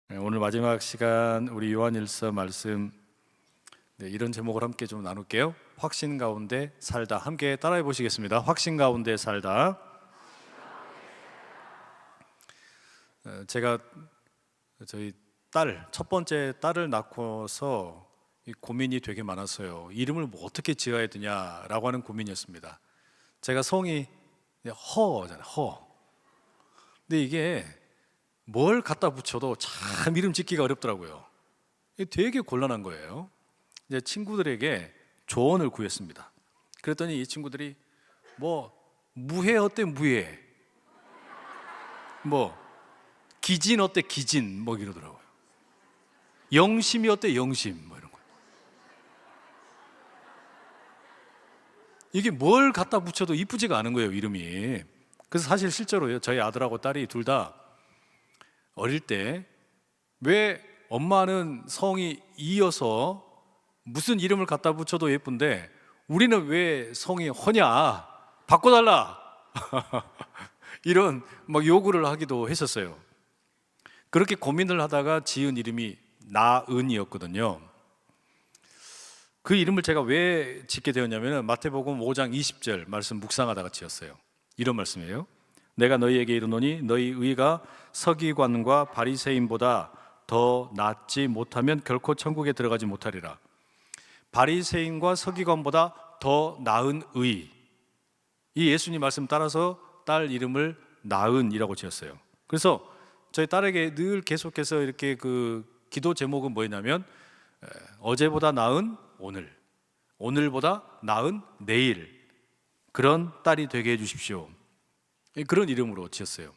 오늘 마지막 시간 우리 요한일서 말씀 이런 제목을 함께 좀 나눌게요. 확신 가운데 살다. 함께 따라해 보시겠습니다. 확신 가운데 살다. 제가 저희 첫 번째 딸을 낳고서 고민이 되게 많았어요. 이름을 뭐 어떻게 지어야 되냐라고 하는 고민이었습니다. 제가 성이 허잖아요. 허. 근데 이게 뭘 갖다 붙여도 참 이름 짓기가 어렵더라고요. 되게 곤란한 거예요. 이제 친구들에게 조언을 구했습니다. 그랬더니 이 친구들이 무해 어때 무해, 기진 어때 기진 이러더라고요. 영심이 어때 영심 이런 거. 이게 뭘 갖다 붙여도 이쁘지가 않은 거예요, 이름이. 그래서 사실 실제로요, 저희 아들하고 딸이 둘 다 어릴 때 왜 엄마는 성이 이어서 무슨 이름을 갖다 붙여도 예쁜데 우리는 왜 성이 허냐, 바꿔달라 이런 요구를 하기도 했었어요. 그렇게 고민을 하다가 지은 이름이 나은이었거든요. 그 이름을 제가 왜 짓게 되었냐면 마태복음 5장 20절 말씀 묵상하다가 지었어요. 이런 말씀이에요. 내가 너희에게 이르노니 너희 의가 서기관과 바리새인보다 더 낫지 못하면 결코 천국에 들어가지 못하리라. 바리새인과 서기관보다 더 나은 의. 이 예수님 말씀 따라서 딸 이름을 나은이라고 지었어요. 그래서 저희 딸에게 늘 계속해서 이렇게 그 기도 제목은 뭐였냐면 어제보다 나은 오늘, 오늘보다 나은 내일, 그런 딸이 되게 해주십시오. 그런 이름으로 지었어요.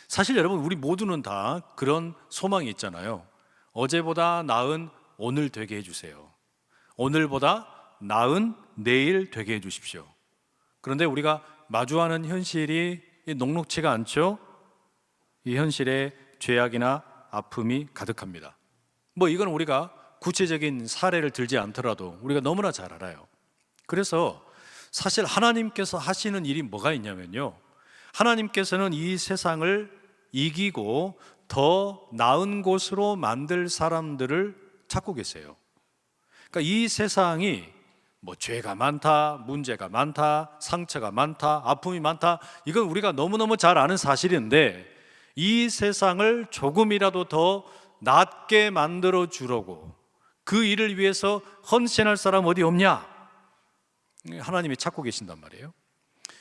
사실 여러분, 우리 모두는 다 그런 소망이 있잖아요. 어제보다 나은 오늘 되게 해주세요. 오늘보다 나은 내일 되게 해주십시오. 그런데 우리가 마주하는 현실이 녹록치가 않죠. 이 현실에 죄악이나 아픔이 가득합니다. 이건 우리가 구체적인 사례를 들지 않더라도 우리가 너무나 잘 알아요. 그래서 사실 하나님께서 하시는 일이 뭐가 있냐면요, 하나님께서는 이 세상을 이기고 더 나은 곳으로 만들 사람들을 찾고 계세요. 그러니까 이 세상이 죄가 많다, 문제가 많다, 상처가 많다, 아픔이 많다, 이건 우리가 너무너무 잘 아는 사실인데 이 세상을 조금이라도 더 낫게 만들어 주려고 그 일을 위해서 헌신할 사람 어디 없냐? 하나님이 찾고 계신단 말이에요.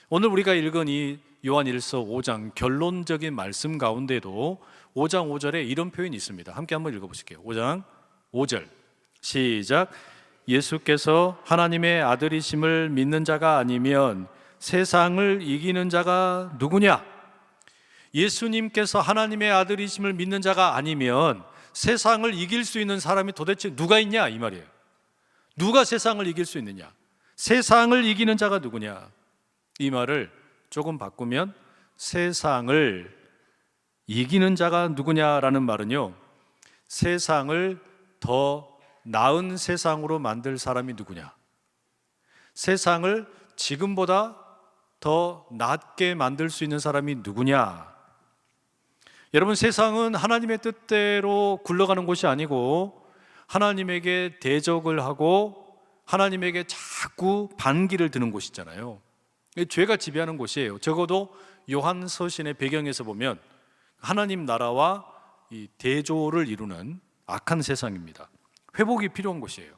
오늘 우리가 읽은 이 요한일서 5장 결론적인 말씀 가운데도 5장 5절에 이런 표현이 있습니다. 함께 한번 읽어보실게요. 5장 5절 시작. 예수께서 하나님의 아들이심을 믿는 자가 아니면 세상을 이기는 자가 누구냐? 예수님께서 하나님의 아들이심을 믿는 자가 아니면 세상을 이길 수 있는 사람이 도대체 누가 있냐, 이 말이에요. 누가 세상을 이길 수 있느냐? 세상을 이기는 자가 누구냐? 이 말을 조금 바꾸면 세상을 이기는 자가 누구냐라는 말은요, 세상을 더 나은 세상으로 만들 사람이 누구냐, 세상을 지금보다 더 낫게 만들 수 있는 사람이 누구냐. 여러분, 세상은 하나님의 뜻대로 굴러가는 곳이 아니고 하나님에게 대적을 하고 하나님에게 자꾸 반기를 드는 곳이잖아요. 죄가 지배하는 곳이에요. 적어도 요한 서신의 배경에서 보면 하나님 나라와 이 대조를 이루는 악한 세상입니다. 회복이 필요한 곳이에요.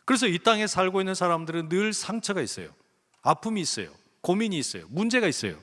그래서 이 땅에 살고 있는 사람들은 늘 상처가 있어요. 아픔이 있어요. 고민이 있어요. 문제가 있어요.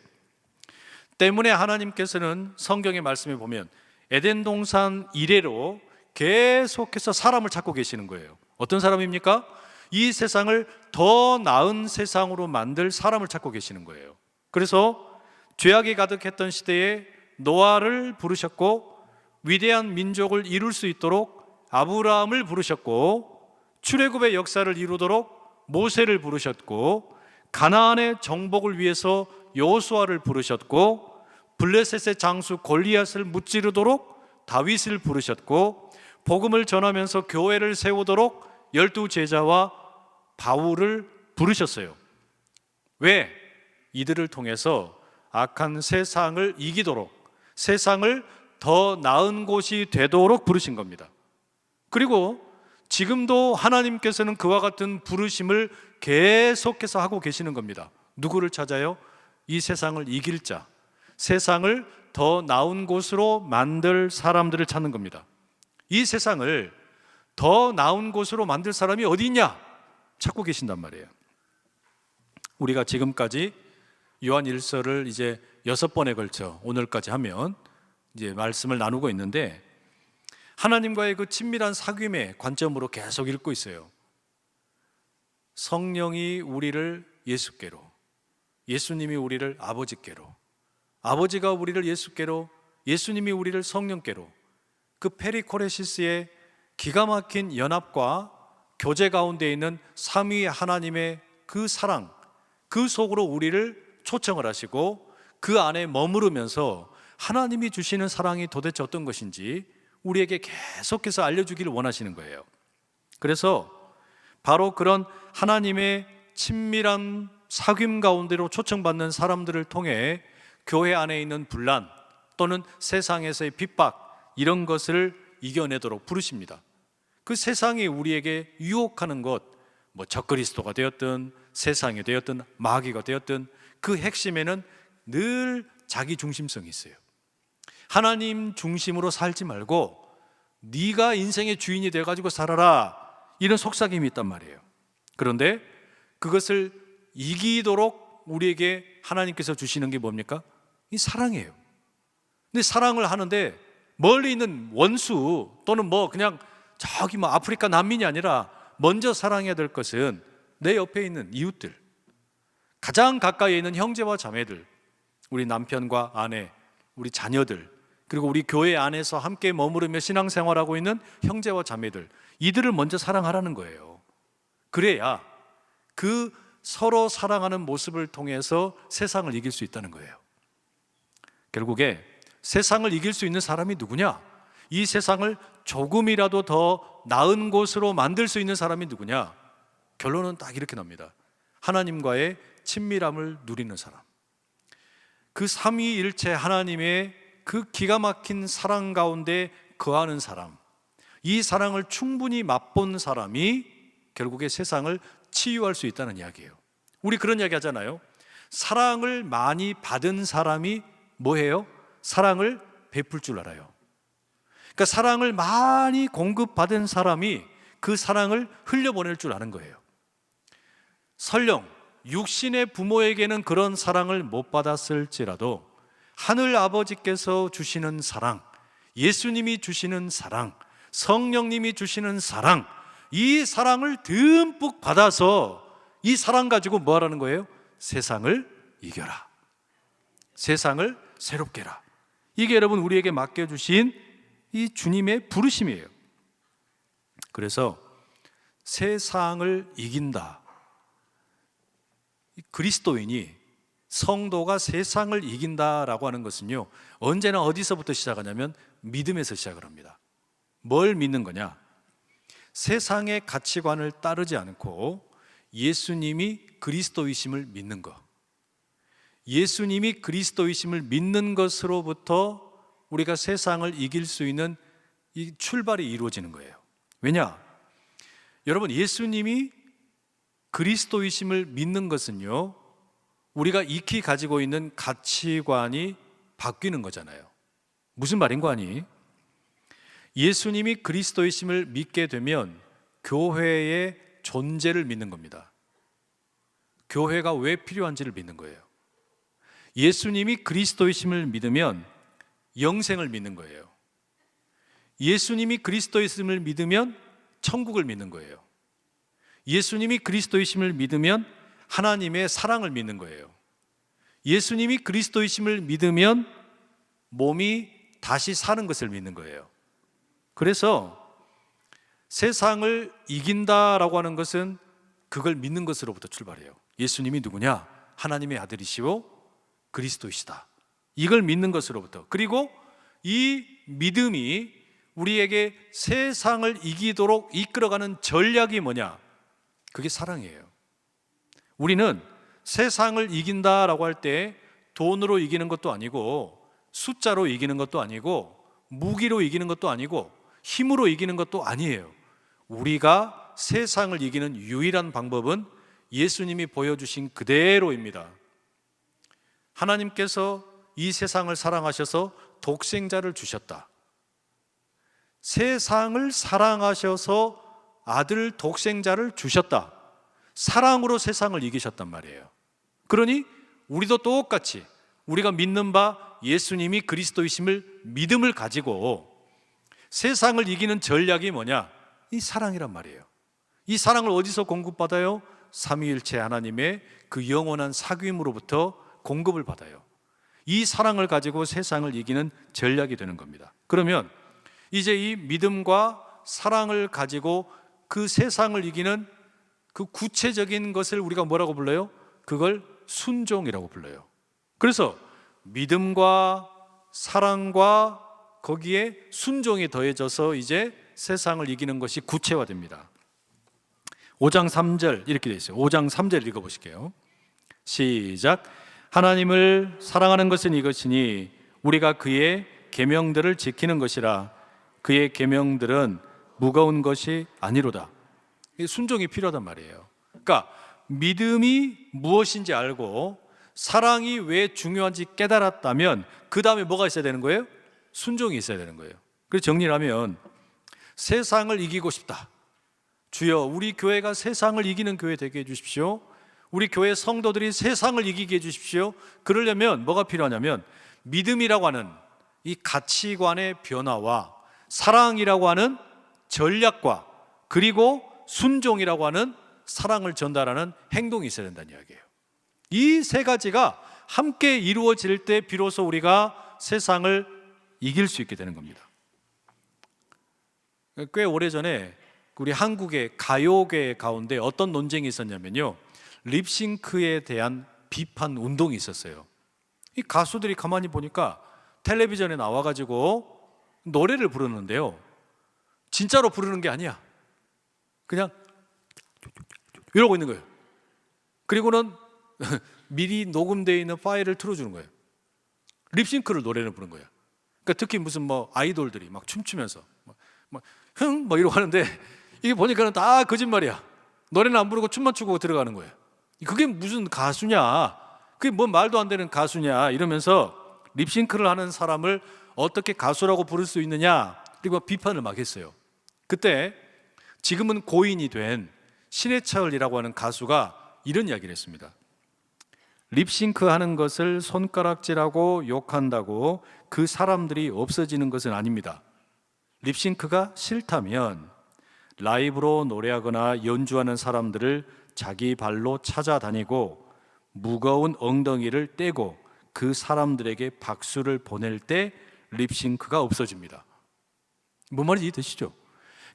때문에 하나님께서는 성경의 말씀에 보면 에덴 동산 이래로 계속해서 사람을 찾고 계시는 거예요. 어떤 사람입니까? 이 세상을 더 나은 세상으로 만들 사람을 찾고 계시는 거예요. 그래서 죄악이 가득했던 시대에 노아를 부르셨고, 위대한 민족을 이룰 수 있도록 아브라함을 부르셨고, 출애굽의 역사를 이루도록 모세를 부르셨고, 가나안의 정복을 위해서 여호수아를 부르셨고, 블레셋의 장수 골리앗을 무찌르도록 다윗을 부르셨고, 복음을 전하면서 교회를 세우도록 12 제자와 바울을 부르셨어요. 왜? 이들을 통해서 악한 세상을 이기도록, 세상을 더 나은 곳이 되도록 부르신 겁니다. 그리고 지금도 하나님께서는 그와 같은 부르심을 계속해서 하고 계시는 겁니다. 누구를 찾아요? 이 세상을 이길 자, 세상을 더 나은 곳으로 만들 사람들을 찾는 겁니다. 이 세상을 더 나은 곳으로 만들 사람이 어디 있냐? 찾고 계신단 말이에요. 우리가 지금까지 요한 1서를 이제 6번에 걸쳐 오늘까지 하면 이제 말씀을 나누고 있는데, 하나님과의 그 친밀한 사귐의 관점으로 계속 읽고 있어요. 성령이 우리를 예수께로, 예수님이 우리를 아버지께로, 아버지가 우리를 예수께로, 예수님이 우리를 성령께로, 그 페리코레시스의 기가 막힌 연합과 교제 가운데 있는 삼위 하나님의 그 사랑, 그 속으로 우리를 초청을 하시고 그 안에 머무르면서 하나님이 주시는 사랑이 도대체 어떤 것인지 우리에게 계속해서 알려주기를 원하시는 거예요. 그래서 바로 그런 하나님의 친밀한 사귐 가운데로 초청받는 사람들을 통해 교회 안에 있는 분란 또는 세상에서의 핍박, 이런 것을 이겨내도록 부르십니다. 그 세상이 우리에게 유혹하는 것, 뭐 적그리스도가 되었든 세상이 되었든 마귀가 되었든, 그 핵심에는 늘 자기 중심성이 있어요. 하나님 중심으로 살지 말고 네가 인생의 주인이 돼가지고 살아라, 이런 속삭임이 있단 말이에요. 그런데 그것을 이기도록 우리에게 하나님께서 주시는 게 뭡니까? 이 사랑이에요. 근데 사랑을 하는데 멀리 있는 원수 또는 뭐 그냥 저기 뭐 아프리카 난민이 아니라 먼저 사랑해야 될 것은 내 옆에 있는 이웃들, 가장 가까이에 있는 형제와 자매들, 우리 남편과 아내, 우리 자녀들, 그리고 우리 교회 안에서 함께 머무르며 신앙생활하고 있는 형제와 자매들, 이들을 먼저 사랑하라는 거예요. 그래야 그 서로 사랑하는 모습을 통해서 세상을 이길 수 있다는 거예요. 결국에 세상을 이길 수 있는 사람이 누구냐? 이 세상을 조금이라도 더 나은 곳으로 만들 수 있는 사람이 누구냐? 결론은 딱 이렇게 납니다. 하나님과의 친밀함을 누리는 사람, 그 삼위일체 하나님의 그 기가 막힌 사랑 가운데 거하는 사람, 이 사랑을 충분히 맛본 사람이 결국에 세상을 치유할 수 있다는 이야기예요. 우리 그런 이야기 하잖아요. 사랑을 많이 받은 사람이 뭐해요? 사랑을 베풀 줄 알아요. 그러니까 사랑을 많이 공급받은 사람이 그 사랑을 흘려보낼 줄 아는 거예요. 설령 육신의 부모에게는 그런 사랑을 못 받았을지라도 하늘 아버지께서 주시는 사랑, 예수님이 주시는 사랑, 성령님이 주시는 사랑, 이 사랑을 듬뿍 받아서 이 사랑 가지고 뭐 하라는 거예요? 세상을 이겨라, 세상을 새롭게 해라. 이게 여러분 우리에게 맡겨주신 이 주님의 부르심이에요. 그래서 세상을 이긴다, 그리스도인이, 성도가 세상을 이긴다라고 하는 것은요, 언제나 어디서부터 시작하냐면 믿음에서 시작을 합니다. 뭘 믿는 거냐? 세상의 가치관을 따르지 않고 예수님이 그리스도이심을 믿는 것, 예수님이 그리스도이심을 믿는 것으로부터 우리가 세상을 이길 수 있는 이 출발이 이루어지는 거예요. 왜냐? 여러분, 예수님이 그리스도이심을 믿는 것은요, 우리가 익히 가지고 있는 가치관이 바뀌는 거잖아요. 무슨 말인 거 아니? 예수님이 그리스도이심을 믿게 되면 교회의 존재를 믿는 겁니다. 교회가 왜 필요한지를 믿는 거예요. 예수님이 그리스도이심을 믿으면 영생을 믿는 거예요. 예수님이 그리스도이심을 믿으면 천국을 믿는 거예요. 예수님이 그리스도이심을 믿으면 하나님의 사랑을 믿는 거예요. 예수님이 그리스도이심을 믿으면 몸이 다시 사는 것을 믿는 거예요. 그래서 세상을 이긴다라고 하는 것은 그걸 믿는 것으로부터 출발해요. 예수님이 누구냐? 하나님의 아들이시오 그리스도이시다. 이걸 믿는 것으로부터. 그리고 이 믿음이 우리에게 세상을 이기도록 이끌어가는 전략이 뭐냐? 그게 사랑이에요. 우리는 세상을 이긴다라고 할 때 돈으로 이기는 것도 아니고 숫자로 이기는 것도 아니고 무기로 이기는 것도 아니고 힘으로 이기는 것도 아니에요. 우리가 세상을 이기는 유일한 방법은 예수님이 보여주신 그대로입니다. 하나님께서 이 세상을 사랑하셔서 독생자를 주셨다. 세상을 사랑하셔서 아들 독생자를 주셨다. 사랑으로 세상을 이기셨단 말이에요. 그러니 우리도 똑같이 우리가 믿는 바 예수님이 그리스도이심을 믿음을 가지고 세상을 이기는 전략이 뭐냐? 이 사랑이란 말이에요. 이 사랑을 어디서 공급받아요? 삼위일체 하나님의 그 영원한 사귐으로부터 공급을 받아요. 이 사랑을 가지고 세상을 이기는 전략이 되는 겁니다. 그러면 이제 이 믿음과 사랑을 가지고 그 세상을 이기는 그 구체적인 것을 우리가 뭐라고 불러요? 그걸 순종이라고 불러요. 그래서 믿음과 사랑과 거기에 순종이 더해져서 이제 세상을 이기는 것이 구체화됩니다. 5장 3절 이렇게 되어 있어요. 5장 3절 읽어보실게요. 시작. 하나님을 사랑하는 것은 이것이니 우리가 그의 계명들을 지키는 것이라. 그의 계명들은 무거운 것이 아니로다. 순종이 필요하단 말이에요. 그러니까 믿음이 무엇인지 알고 사랑이 왜 중요한지 깨달았다면 그 다음에 뭐가 있어야 되는 거예요? 순종이 있어야 되는 거예요. 그래서 정리를 하면 세상을 이기고 싶다. 주여, 우리 교회가 세상을 이기는 교회 되게 해주십시오. 우리 교회 성도들이 세상을 이기게 해주십시오. 그러려면 뭐가 필요하냐면 믿음이라고 하는 이 가치관의 변화와 사랑이라고 하는 전략과 그리고 순종이라고 하는 사랑을 전달하는 행동이 있어야 된다는 이야기예요. 이 세 가지가 함께 이루어질 때 비로소 우리가 세상을 이길 수 있게 되는 겁니다. 꽤 오래전에 우리 한국의 가요계 가운데 어떤 논쟁이 있었냐면요, 립싱크에 대한 비판 운동이 있었어요. 이 가수들이 가만히 보니까 텔레비전에 나와가지고 노래를 부르는데요, 진짜로 부르는 게 아니야. 그냥 이러고 있는 거예요. 그리고는 미리 녹음되어 있는 파일을 틀어주는 거예요. 립싱크를 노래를 부르는 거예요. 그러니까 특히 무슨 뭐 아이돌들이 막 춤추면서 막 이러고 하는데 이게 보니까는 다 거짓말이야. 노래는 안 부르고 춤만 추고 들어가는 거예요. 그게 무슨 가수냐? 그게 뭐 말도 안 되는 가수냐? 이러면서 립싱크를 하는 사람을 어떻게 가수라고 부를 수 있느냐? 그리고 비판을 막 했어요. 그때 지금은 고인이 된 신해철이라고 하는 가수가 이런 이야기를 했습니다. 립싱크 하는 것을 손가락질하고 욕한다고 그 사람들이 없어지는 것은 아닙니다. 립싱크가 싫다면 라이브로 노래하거나 연주하는 사람들을 자기 발로 찾아다니고 무거운 엉덩이를 떼고 그 사람들에게 박수를 보낼 때 립싱크가 없어집니다. 뭔 말인지 이해되시죠?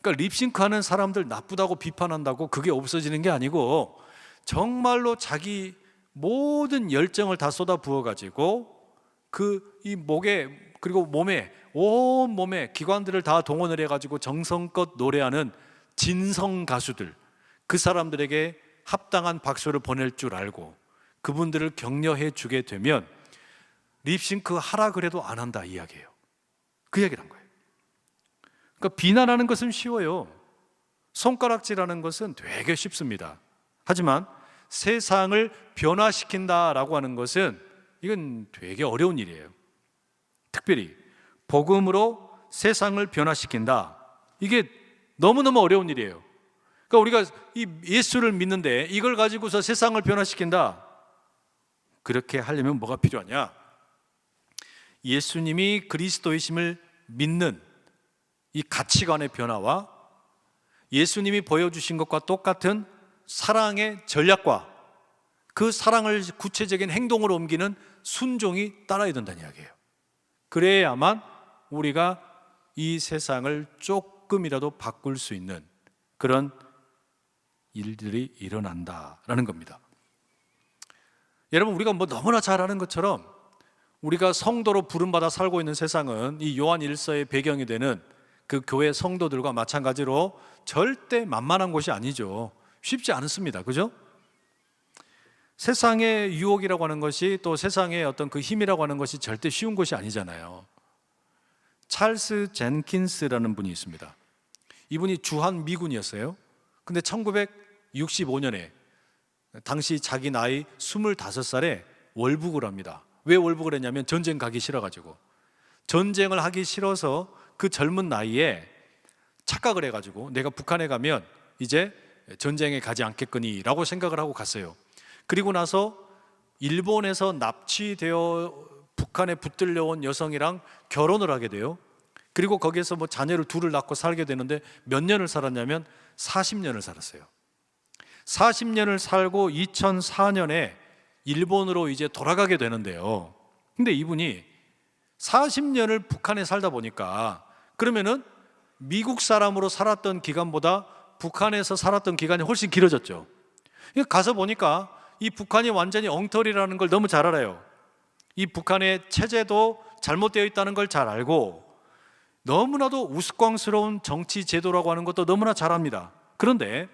그러니까 립싱크 하는 사람들 나쁘다고 비판한다고 그게 없어지는 게 아니고 정말로 자기 모든 열정을 다 쏟아 부어가지고 이 목에 그리고 몸에 온 몸에 기관들을 다 동원을 해가지고 정성껏 노래하는 진성 가수들, 그 사람들에게 합당한 박수를 보낼 줄 알고 그분들을 격려해 주게 되면 립싱크 하라 그래도 안 한다 이 이야기예요. 그 이야기를 한 거예요. 그러니까 비난하는 것은 쉬워요. 손가락질하는 것은 되게 쉽습니다. 하지만 세상을 변화시킨다라고 하는 것은 이건 되게 어려운 일이에요. 특별히 복음으로 세상을 변화시킨다. 이게 너무너무 어려운 일이에요. 그러니까 우리가 이 예수를 믿는데 이걸 가지고서 세상을 변화시킨다. 그렇게 하려면 뭐가 필요하냐? 예수님이 그리스도이심을 믿는 이 가치관의 변화와 예수님이 보여주신 것과 똑같은 사랑의 전략과 그 사랑을 구체적인 행동으로 옮기는 순종이 따라야 된다는 이야기예요. 그래야만 우리가 이 세상을 조금이라도 바꿀 수 있는 그런 일들이 일어난다라는 겁니다. 여러분, 우리가 뭐 너무나 잘 아는 것처럼 우리가 성도로 부름받아 살고 있는 세상은 이 요한 1서의 배경이 되는 그 교회 성도들과 마찬가지로 절대 만만한 곳이 아니죠. 쉽지 않습니다. 그죠? 세상의 유혹이라고 하는 것이 또 세상의 어떤 그 힘이라고 하는 것이 절대 쉬운 것이 아니잖아요. 찰스 젠킨스라는 분이 있습니다. 이분이 주한 미군이었어요. 근데 1965년에 당시 자기 나이 25살에 월북을 합니다. 왜 월북을 했냐면 전쟁 가기 싫어가지고, 전쟁을 하기 싫어서 그 젊은 나이에 착각을 해가지고 내가 북한에 가면 이제 전쟁에 가지 않겠거니 라고 생각을 하고 갔어요. 그리고 나서 일본에서 납치되어 북한에 붙들려온 여성이랑 결혼을 하게 돼요. 그리고 거기에서 뭐 자녀를 둘을 낳고 살게 되는데 몇 년을 살았냐면 40년을 살았어요. 40년을 살고 2004년에 일본으로 이제 돌아가게 되는데요. 근데 이분이 40년을 북한에 살다 보니까 그러면은 미국 사람으로 살았던 기간보다 북한에서 살았던 기간이 훨씬 길어졌죠. 가서 보니까 이 북한이 완전히 엉터리라는 걸 너무 잘 알아요. 이 북한의 체제도 잘못되어 있다는 걸 잘 알고, 너무나도 우스꽝스러운 정치 제도라고 하는 것도 너무나 잘 압니다. 그런데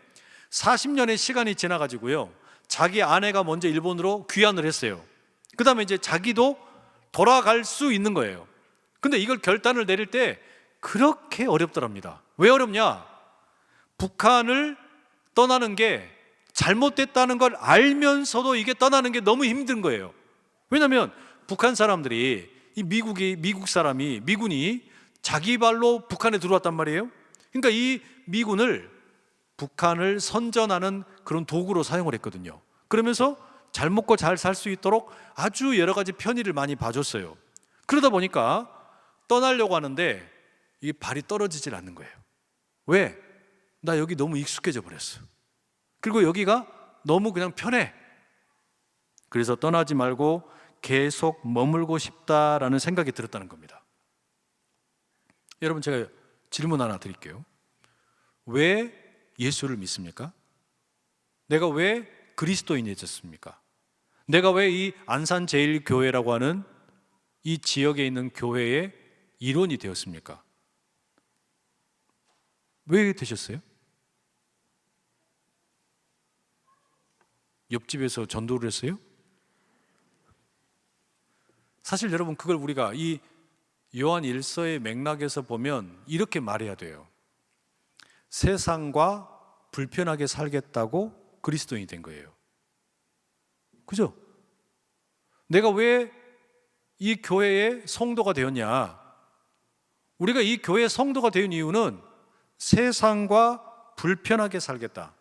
40년의 시간이 지나가지고요, 자기 아내가 먼저 일본으로 귀환을 했어요. 그 다음에 이제 자기도 돌아갈 수 있는 거예요. 근데 이걸 결단을 내릴 때 그렇게 어렵더랍니다. 왜 어렵냐? 북한을 떠나는 게 잘못됐다는 걸 알면서도 이게 떠나는 게 너무 힘든 거예요. 왜냐하면 북한 사람들이, 미군이 자기 발로 북한에 들어왔단 말이에요. 그러니까 이 미군을 북한을 선전하는 그런 도구로 사용을 했거든요. 그러면서 잘 먹고 잘 살 수 있도록 아주 여러 가지 편의를 많이 봐줬어요. 그러다 보니까 떠나려고 하는데 이 발이 떨어지질 않는 거예요. 왜? 나 여기 너무 익숙해져 버렸어. 그리고 여기가 너무 그냥 편해. 그래서 떠나지 말고 계속 머물고 싶다라는 생각이 들었다는 겁니다. 여러분, 제가 질문 하나 드릴게요. 왜 예수를 믿습니까? 내가 왜 그리스도인이 됐습니까? 내가 왜 이 안산제일교회라고 하는 이 지역에 있는 교회의 일원이 되었습니까? 왜 되셨어요? 옆집에서 전도를 했어요? 사실 여러분, 그걸 우리가 이 요한 1서의 맥락에서 보면 이렇게 말해야 돼요. 세상과 불편하게 살겠다고 그리스도인이 된 거예요. 그죠? 내가 왜 이 교회의 성도가 되었냐? 우리가 이 교회의 성도가 된 이유는 세상과 불편하게 살겠다.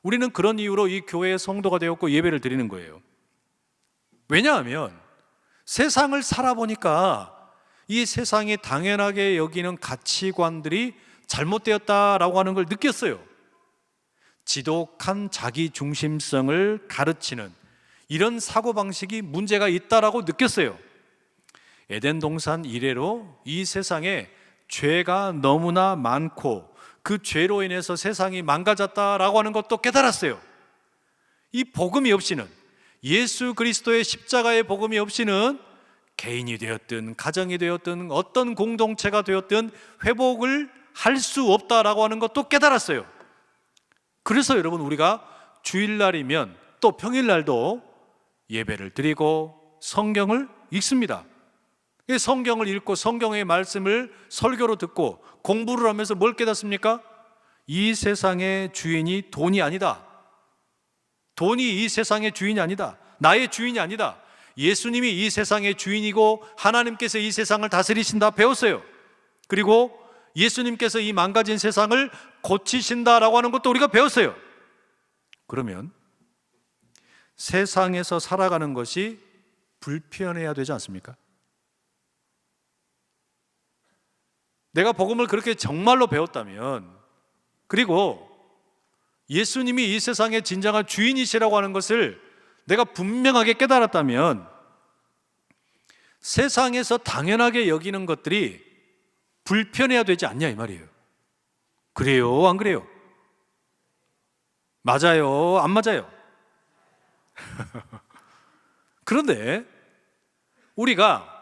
우리는 그런 이유로 이 교회의 성도가 되었고 예배를 드리는 거예요. 왜냐하면 세상을 살아보니까 이 세상이 당연하게 여기는 가치관들이 잘못되었다라고 하는 걸 느꼈어요. 지독한 자기 중심성을 가르치는 이런 사고방식이 문제가 있다라고 느꼈어요. 에덴 동산 이래로 이 세상에 죄가 너무나 많고 그 죄로 인해서 세상이 망가졌다라고 하는 것도 깨달았어요. 이 복음이 없이는, 예수 그리스도의 십자가의 복음이 없이는 개인이 되었든 가정이 되었든 어떤 공동체가 되었든 회복을 할 수 없다라고 하는 것도 깨달았어요. 그래서 여러분, 우리가 주일날이면 또 평일날도 예배를 드리고 성경을 읽습니다. 성경을 읽고 성경의 말씀을 설교로 듣고 공부를 하면서 뭘 깨닫습니까? 이 세상의 주인이 돈이 아니다. 돈이 이 세상의 주인이 아니다. 나의 주인이 아니다. 예수님이 이 세상의 주인이고 하나님께서 이 세상을 다스리신다 배웠어요. 그리고 예수님께서 이 망가진 세상을 고치신다라고 하는 것도 우리가 배웠어요. 그러면 세상에서 살아가는 것이 불편해야 되지 않습니까? 내가 복음을 그렇게 정말로 배웠다면, 그리고 예수님이 이 세상의 진정한 주인이시라고 하는 것을 내가 분명하게 깨달았다면, 세상에서 당연하게 여기는 것들이 불편해야 되지 않냐 이 말이에요. 그래요? 안 그래요? 맞아요? 안 맞아요? 그런데 우리가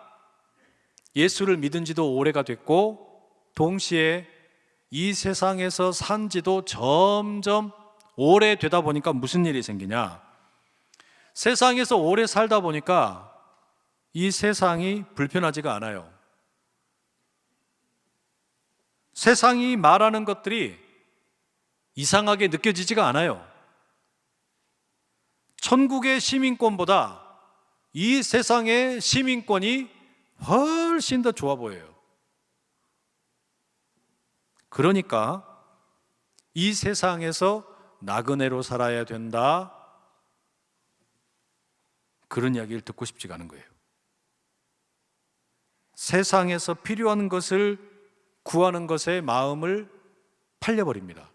예수를 믿은 지도 오래가 됐고 동시에 이 세상에서 산 지도 점점 오래되다 보니까 무슨 일이 생기냐? 세상에서 오래 살다 보니까 이 세상이 불편하지가 않아요. 세상이 말하는 것들이 이상하게 느껴지지가 않아요. 천국의 시민권보다 이 세상의 시민권이 훨씬 더 좋아 보여요. 그러니까 이 세상에서 나그네로 살아야 된다, 그런 이야기를 듣고 싶지가 않은 거예요. 세상에서 필요한 것을 구하는 것에 마음을 팔려버립니다.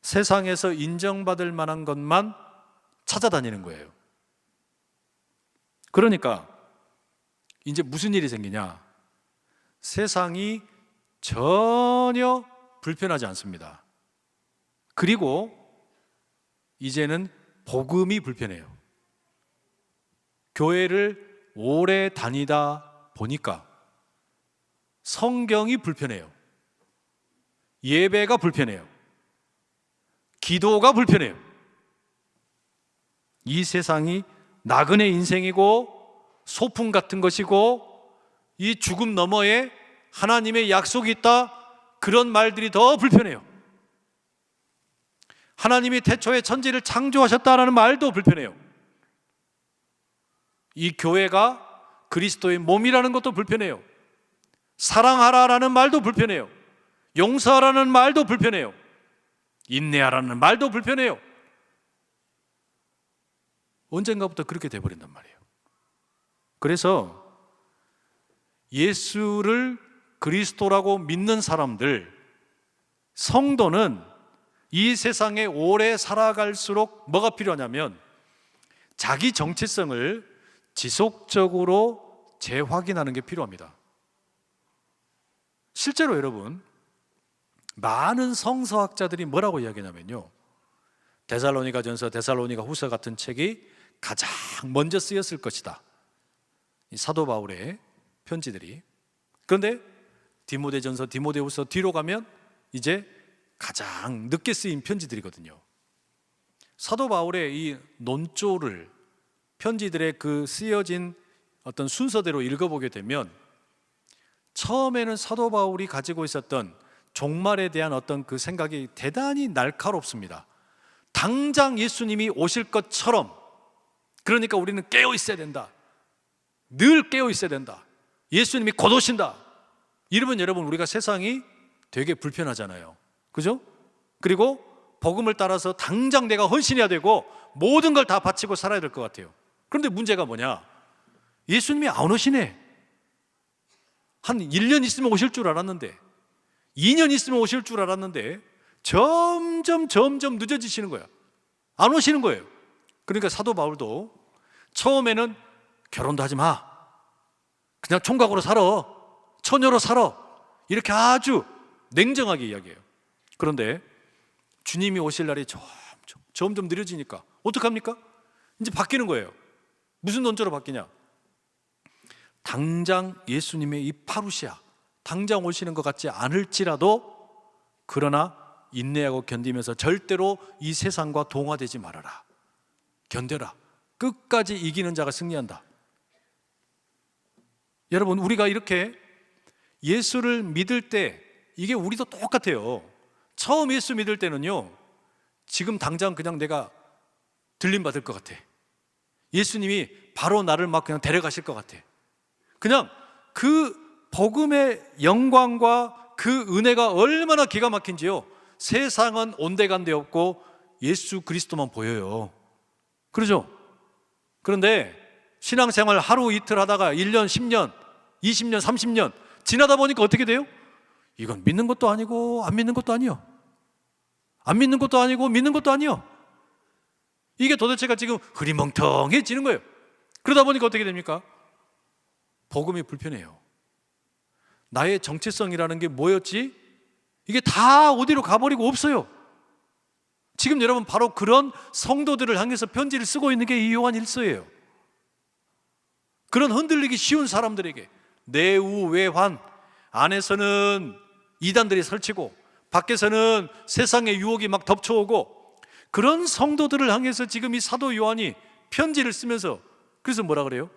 세상에서 인정받을 만한 것만 찾아다니는 거예요. 그러니까 이제 무슨 일이 생기냐? 세상이 전혀 불편하지 않습니다. 그리고 이제는 복음이 불편해요. 교회를 오래 다니다 보니까 성경이 불편해요. 예배가 불편해요. 기도가 불편해요. 이 세상이 나그네 인생이고 소풍 같은 것이고 이 죽음 너머에 하나님의 약속이 있다, 그런 말들이 더 불편해요. 하나님이 태초에 천지를 창조하셨다라는 말도 불편해요. 이 교회가 그리스도의 몸이라는 것도 불편해요. 사랑하라라는 말도 불편해요. 용서하라는 말도 불편해요. 인내하라는 말도 불편해요. 언젠가부터 그렇게 돼버린단 말이에요. 그래서 예수를 그리스도라고 믿는 사람들, 성도는 이 세상에 오래 살아갈수록 뭐가 필요하냐면 자기 정체성을 지속적으로 재확인하는 게 필요합니다. 실제로 여러분, 많은 성서학자들이 뭐라고 이야기하냐면요, 데살로니가전서, 데살로니가 후서 같은 책이 가장 먼저 쓰였을 것이다, 이 사도 바울의 편지들이. 그런데 디모데전서, 디모데후서 뒤로 가면 이제 가장 늦게 쓰인 편지들이거든요. 사도 바울의 이 논조를, 편지들의 그 쓰여진 어떤 순서대로 읽어보게 되면 처음에는 사도 바울이 가지고 있었던 종말에 대한 어떤 그 생각이 대단히 날카롭습니다. 당장 예수님이 오실 것처럼, 그러니까 우리는 깨어 있어야 된다, 늘 깨어 있어야 된다, 예수님이 곧 오신다. 이러면 여러분, 우리가 세상이 되게 불편하잖아요. 그죠? 그리고 복음을 따라서 당장 내가 헌신해야 되고 모든 걸 다 바치고 살아야 될 것 같아요. 그런데 문제가 뭐냐? 예수님이 안 오시네. 한 1년 있으면 오실 줄 알았는데, 2년 있으면 오실 줄 알았는데 점점 늦어지시는 거야. 안 오시는 거예요. 그러니까 사도 바울도 처음에는 결혼도 하지 마, 그냥 총각으로 살아, 처녀로 살아, 이렇게 아주 냉정하게 이야기해요. 그런데 주님이 오실 날이 점점 느려지니까 어떡합니까? 이제 바뀌는 거예요. 무슨 논조로 바뀌냐? 당장 예수님의 이 파루시아, 당장 오시는 것 같지 않을지라도 그러나 인내하고 견디면서 절대로 이 세상과 동화되지 말아라, 견뎌라, 끝까지 이기는 자가 승리한다. 여러분, 우리가 이렇게 예수를 믿을 때 이게 우리도 똑같아요. 처음 예수 믿을 때는요, 지금 당장 그냥 내가 들림받을 것 같아. 예수님이 바로 나를 막 그냥 데려가실 것 같아. 그냥 그 복음의 영광과 그 은혜가 얼마나 기가 막힌지요, 세상은 온데간데 없고 예수 그리스도만 보여요. 그러죠? 그런데 신앙생활 하루 이틀 하다가 1년, 10년, 20년, 30년 지나다 보니까 어떻게 돼요? 이건 믿는 것도 아니고 안 믿는 것도 아니요, 안 믿는 것도 아니고 믿는 것도 아니요. 이게 도대체가 지금 흐리멍텅해지는 거예요. 그러다 보니까 어떻게 됩니까? 복음이 불편해요. 나의 정체성이라는 게 뭐였지? 이게 다 어디로 가버리고 없어요. 지금 여러분, 바로 그런 성도들을 향해서 편지를 쓰고 있는 게 이 요한 1서예요. 그런 흔들리기 쉬운 사람들에게, 내우외환, 안에서는 이단들이 설치고 밖에서는 세상의 유혹이 막 덮쳐오고, 그런 성도들을 향해서 지금 이 사도 요한이 편지를 쓰면서, 그래서 뭐라 그래요?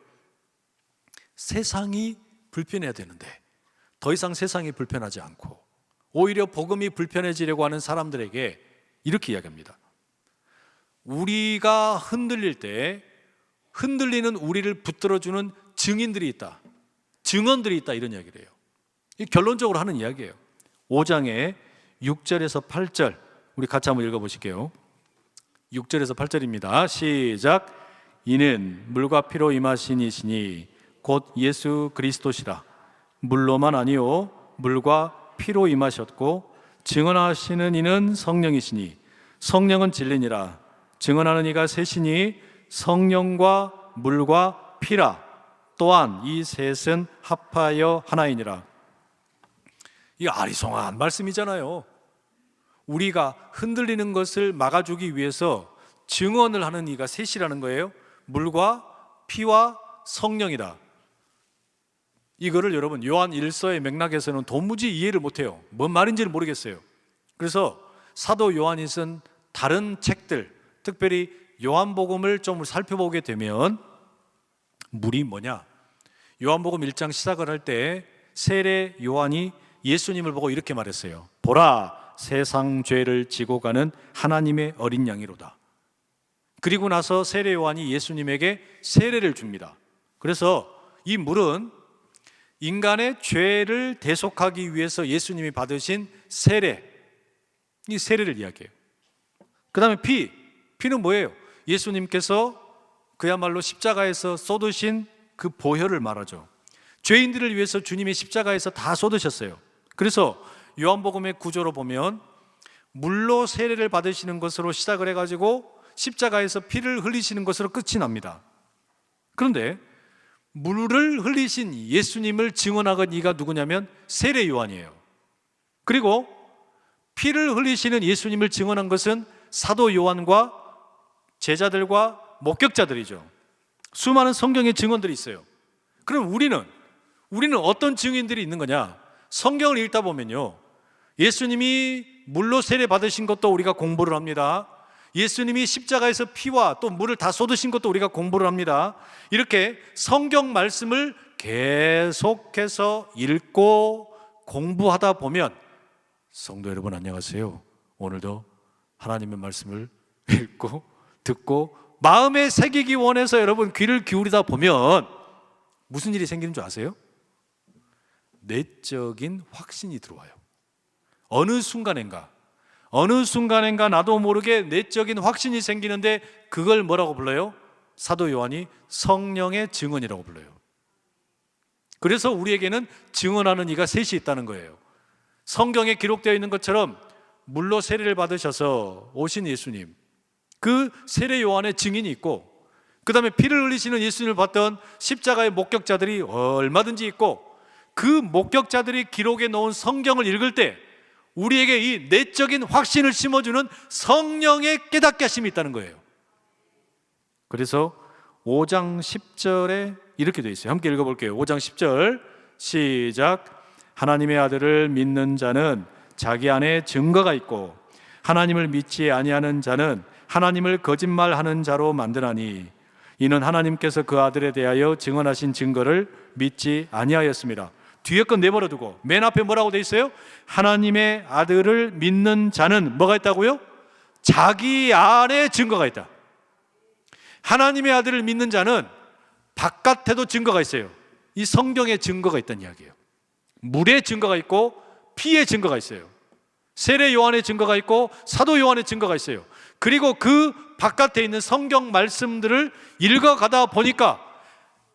세상이 불편해야 되는데 더 이상 세상이 불편하지 않고 오히려 복음이 불편해지려고 하는 사람들에게 이렇게 이야기합니다. 우리가 흔들릴 때 흔들리는 우리를 붙들어주는 증인들이 있다, 증언들이 있다, 이런 이야기를 해요. 이 결론적으로 하는 이야기예요. 5장의 6절에서 8절 우리 같이 한번 읽어보실게요. 6절에서 8절입니다. 시작. 이는 물과 피로 임하신 이시니 곧 예수 그리스도시라. 물로만 아니요 물과 피로 임하셨고 증언하시는 이는 성령이시니 성령은 진리니라. 증언하는 이가 셋이니 성령과 물과 피라. 또한 이 셋은 합하여 하나이니라. 이 아리송한 말씀이잖아요. 우리가 흔들리는 것을 막아주기 위해서 증언을 하는 이가 셋이라는 거예요. 물과 피와 성령이다. 이거를 여러분 요한 1서의 맥락에서는 도무지 이해를 못해요. 뭔 말인지를 모르겠어요. 그래서 사도 요한이 쓴 다른 책들, 특별히 요한복음을 좀 살펴보게 되면 물이 뭐냐? 요한복음 1장 시작을 할 때 세례 요한이 예수님을 보고 이렇게 말했어요. 보라, 세상 죄를 지고 가는 하나님의 어린 양이로다. 그리고 나서 세례 요한이 예수님에게 세례를 줍니다. 그래서 이 물은 인간의 죄를 대속하기 위해서 예수님이 받으신 세례, 이 세례를 이야기해요. 그 다음에 피는 뭐예요? 예수님께서 그야말로 십자가에서 쏟으신 그 보혈을 말하죠. 죄인들을 위해서 주님이 십자가에서 다 쏟으셨어요. 그래서 요한복음의 구조로 보면 물로 세례를 받으시는 것으로 시작을 해가지고 십자가에서 피를 흘리시는 것으로 끝이 납니다. 그런데 물을 흘리신 예수님을 증언하건 이가 누구냐면 세례 요한이에요. 그리고 피를 흘리시는 예수님을 증언한 것은 사도 요한과 제자들과 목격자들이죠. 수많은 성경의 증언들이 있어요. 그럼 우리는 어떤 증인들이 있는 거냐? 성경을 읽다 보면요, 예수님이 물로 세례 받으신 것도 우리가 공부를 합니다. 예수님이 십자가에서 피와 또 물을 다 쏟으신 것도 우리가 공부를 합니다. 이렇게 성경 말씀을 계속해서 읽고 공부하다 보면, 성도 여러분 안녕하세요. 오늘도 하나님의 말씀을 읽고 듣고 마음에 새기기 원해서 여러분 귀를 기울이다 보면 무슨 일이 생기는 줄 아세요? 내적인 확신이 들어와요. 어느 순간인가 나도 모르게 내적인 확신이 생기는데 그걸 뭐라고 불러요? 사도 요한이 성령의 증언이라고 불러요. 그래서 우리에게는 증언하는 이가 셋이 있다는 거예요. 성경에 기록되어 있는 것처럼 물로 세례를 받으셔서 오신 예수님, 그 세례 요한의 증인이 있고, 그 다음에 피를 흘리시는 예수님을 봤던 십자가의 목격자들이 얼마든지 있고, 그 목격자들이 기록해 놓은 성경을 읽을 때 우리에게 이 내적인 확신을 심어주는 성령의 깨닫게 하심이 있다는 거예요. 그래서 5장 10절에 이렇게 되어 있어요. 함께 읽어볼게요. 5장 10절 시작. 하나님의 아들을 믿는 자는 자기 안에 증거가 있고 하나님을 믿지 아니하는 자는 하나님을 거짓말하는 자로 만드나니 이는 하나님께서 그 아들에 대하여 증언하신 증거를 믿지 아니하였습니다. 뒤에 건 내버려 두고 맨 앞에 뭐라고 돼 있어요? 하나님의 아들을 믿는 자는 뭐가 있다고요? 자기 안에 증거가 있다. 하나님의 아들을 믿는 자는 바깥에도 증거가 있어요. 이 성경에 증거가 있다는 이야기예요. 물의 증거가 있고 피의 증거가 있어요. 세례 요한의 증거가 있고 사도 요한의 증거가 있어요. 그리고 그 바깥에 있는 성경 말씀들을 읽어가다 보니까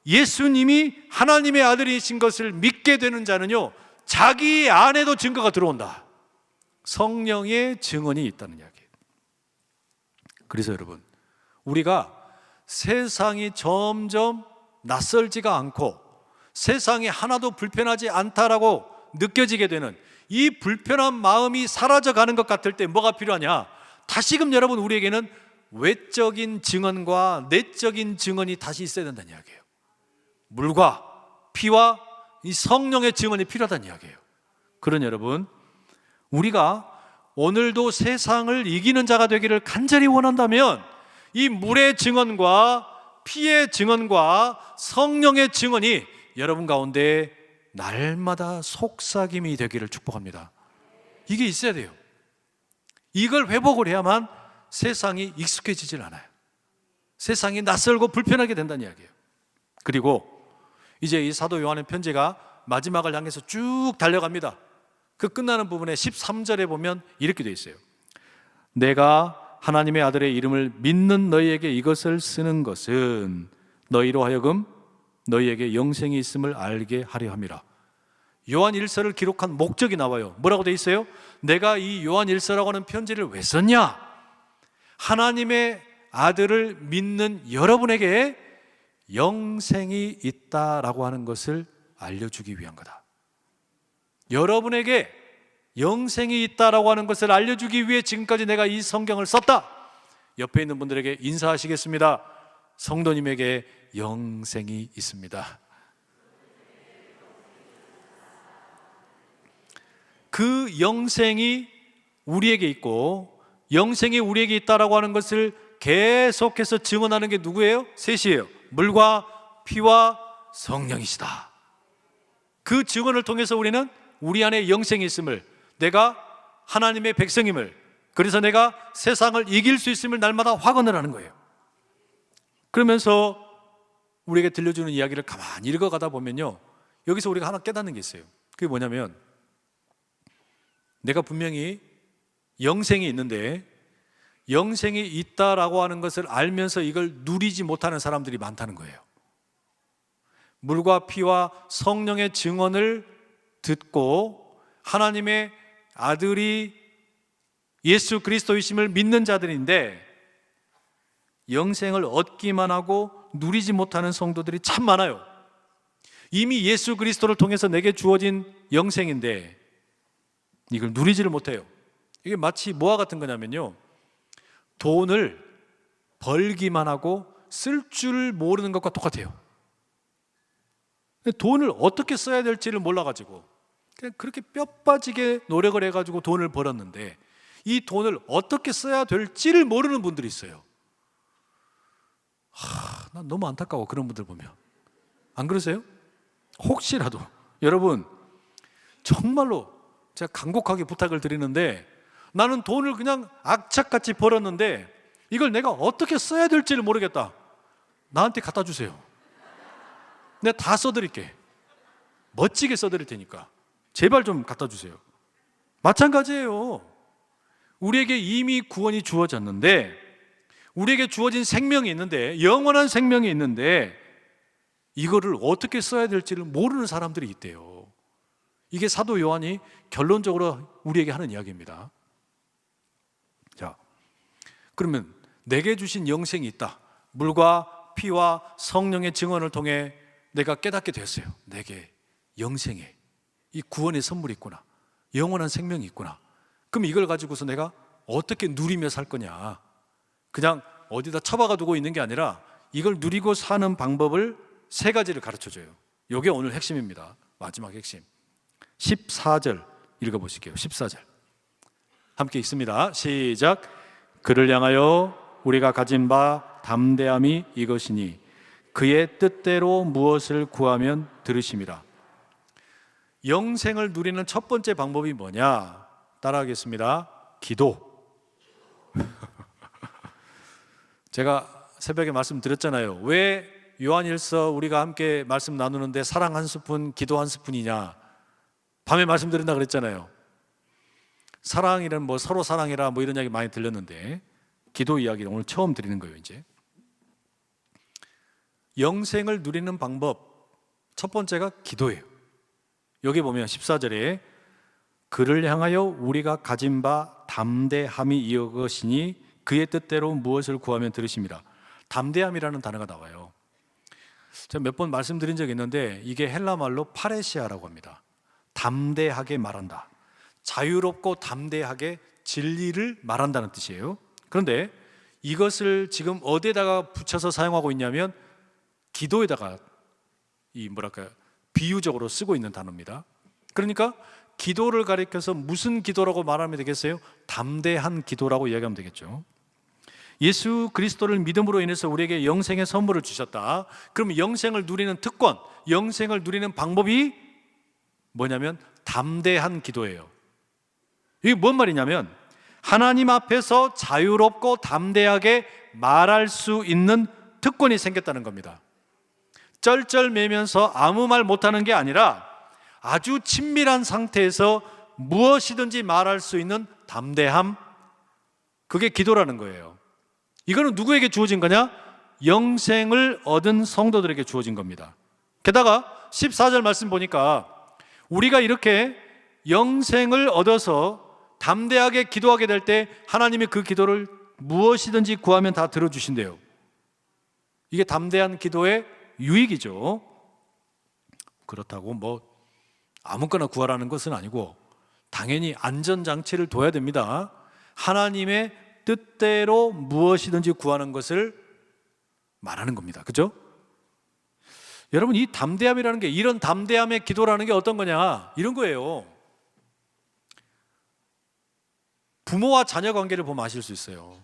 예수님이 하나님의 아들이신 것을 믿게 되는 자는요, 자기 안에도 증거가 들어온다. 성령의 증언이 있다는 이야기예요. 그래서 여러분, 우리가 세상이 점점 낯설지가 않고 세상이 하나도 불편하지 않다라고 느껴지게 되는 이 불편한 마음이 사라져가는 것 같을 때 뭐가 필요하냐? 다시금 여러분, 우리에게는 외적인 증언과 내적인 증언이 다시 있어야 된다는 이야기예요. 물과 피와 이 성령의 증언이 필요하다는 이야기예요. 그런 여러분, 우리가 오늘도 세상을 이기는 자가 되기를 간절히 원한다면 이 물의 증언과 피의 증언과 성령의 증언이 여러분 가운데 날마다 속삭임이 되기를 축복합니다. 이게 있어야 돼요. 이걸 회복을 해야만 세상이 익숙해지질 않아요. 세상이 낯설고 불편하게 된다는 이야기예요. 그리고 이제 이 사도 요한의 편지가 마지막을 향해서 쭉 달려갑니다. 그 끝나는 부분에 13절에 보면 이렇게 되어 있어요. 내가 하나님의 아들의 이름을 믿는 너희에게 이것을 쓰는 것은 너희로 하여금 너희에게 영생이 있음을 알게 하려 함이라. 요한 1서를 기록한 목적이 나와요. 뭐라고 되어 있어요? 내가 이 요한 1서라고 하는 편지를 왜 썼냐? 하나님의 아들을 믿는 여러분에게 영생이 있다라고 하는 것을 알려주기 위한 거다. 여러분에게 영생이 있다라고 하는 것을 알려주기 위해 지금까지 내가 이 성경을 썼다. 옆에 있는 분들에게 인사하시겠습니다. 성도님에게 영생이 있습니다. 그 영생이 우리에게 있고 영생이 우리에게 있다라고 하는 것을 계속해서 증언하는 게 누구예요? 셋이에요. 물과 피와 성령이시다. 그 증언을 통해서 우리는 우리 안에 영생이 있음을, 내가 하나님의 백성임을, 그래서 내가 세상을 이길 수 있음을 날마다 확언을 하는 거예요. 그러면서 우리에게 들려주는 이야기를 가만히 읽어가다 보면요, 여기서 우리가 하나 깨닫는 게 있어요. 그게 뭐냐면, 내가 분명히 영생이 있는데 영생이 있다라고 하는 것을 알면서 이걸 누리지 못하는 사람들이 많다는 거예요. 물과 피와 성령의 증언을 듣고 하나님의 아들이 예수 그리스도이심을 믿는 자들인데 영생을 얻기만 하고 누리지 못하는 성도들이 참 많아요. 이미 예수 그리스도를 통해서 내게 주어진 영생인데 이걸 누리지를 못해요. 이게 마치 뭐와 같은 거냐면요, 돈을 벌기만 하고 쓸 줄 모르는 것과 똑같아요. 돈을 어떻게 써야 될지를 몰라가지고 그냥 그렇게 뼈 빠지게 노력을 해가지고 돈을 벌었는데 이 돈을 어떻게 써야 될지를 모르는 분들이 있어요. 난 너무 안타까워, 그런 분들 보면. 안 그러세요? 혹시라도 여러분, 정말로 제가 간곡하게 부탁을 드리는데, 나는 돈을 그냥 악착같이 벌었는데 이걸 내가 어떻게 써야 될지를 모르겠다. 나한테 갖다 주세요. 내가 다 써드릴게. 멋지게 써드릴 테니까 제발 좀 갖다 주세요. 마찬가지예요. 우리에게 이미 구원이 주어졌는데, 우리에게 주어진 생명이 있는데, 영원한 생명이 있는데 이거를 어떻게 써야 될지를 모르는 사람들이 있대요. 이게 사도 요한이 결론적으로 우리에게 하는 이야기입니다. 자, 그러면 내게 주신 영생이 있다. 물과 피와 성령의 증언을 통해 내가 깨닫게 됐어요. 내게 영생에 이 구원의 선물이 있구나, 영원한 생명이 있구나. 그럼 이걸 가지고서 내가 어떻게 누리며 살 거냐? 그냥 어디다 처박아 두고 있는 게 아니라 이걸 누리고 사는 방법을 세 가지를 가르쳐줘요. 이게 오늘 핵심입니다. 마지막 핵심. 14절 읽어보실게요. 14절 함께 읽습니다. 시작. 그를 향하여 우리가 가진 바 담대함이 이것이니 그의 뜻대로 무엇을 구하면 들으심이라. 영생을 누리는 첫 번째 방법이 뭐냐? 따라하겠습니다. 기도. 제가 새벽에 말씀드렸잖아요. 왜 요한일서 우리가 함께 말씀 나누는데 사랑 한 스푼, 기도 한 스푼이냐? 밤에 말씀드린다 그랬잖아요. 사랑이란 뭐 서로 사랑해라 뭐 이런 이야기 많이 들렸는데, 기도 이야기를 오늘 처음 드리는 거예요. 이제 영생을 누리는 방법 첫 번째가 기도예요. 여기 보면 14절에 그를 향하여 우리가 가진 바 담대함이 이것이니 그의 뜻대로 무엇을 구하면 들으심이라. 담대함이라는 단어가 나와요. 제가 몇 번 말씀드린 적이 있는데 이게 헬라 말로 파레시아라고 합니다. 담대하게 말한다, 자유롭고 담대하게 진리를 말한다는 뜻이에요. 그런데 이것을 지금 어디에다가 붙여서 사용하고 있냐면 기도에다가 비유적으로 쓰고 있는 단어입니다. 그러니까 기도를 가리켜서 무슨 기도라고 말하면 되겠어요? 담대한 기도라고 이야기하면 되겠죠. 예수 그리스도를 믿음으로 인해서 우리에게 영생의 선물을 주셨다. 그럼 영생을 누리는 특권, 영생을 누리는 방법이 뭐냐면 담대한 기도예요. 이게 뭔 말이냐면 하나님 앞에서 자유롭고 담대하게 말할 수 있는 특권이 생겼다는 겁니다. 쩔쩔매면서 아무 말 못하는 게 아니라 아주 친밀한 상태에서 무엇이든지 말할 수 있는 담대함, 그게 기도라는 거예요. 이거는 누구에게 주어진 거냐? 영생을 얻은 성도들에게 주어진 겁니다. 게다가 14절 말씀 보니까 우리가 이렇게 영생을 얻어서 담대하게 기도하게 될 때 하나님이 그 기도를 무엇이든지 구하면 다 들어주신대요. 이게 담대한 기도의 유익이죠. 그렇다고 뭐 아무거나 구하라는 것은 아니고 당연히 안전장치를 둬야 됩니다. 하나님의 뜻대로 무엇이든지 구하는 것을 말하는 겁니다. 그죠? 여러분, 이 담대함이라는 게, 이런 담대함의 기도라는 게 어떤 거냐, 이런 거예요. 부모와 자녀 관계를 보면 아실 수 있어요.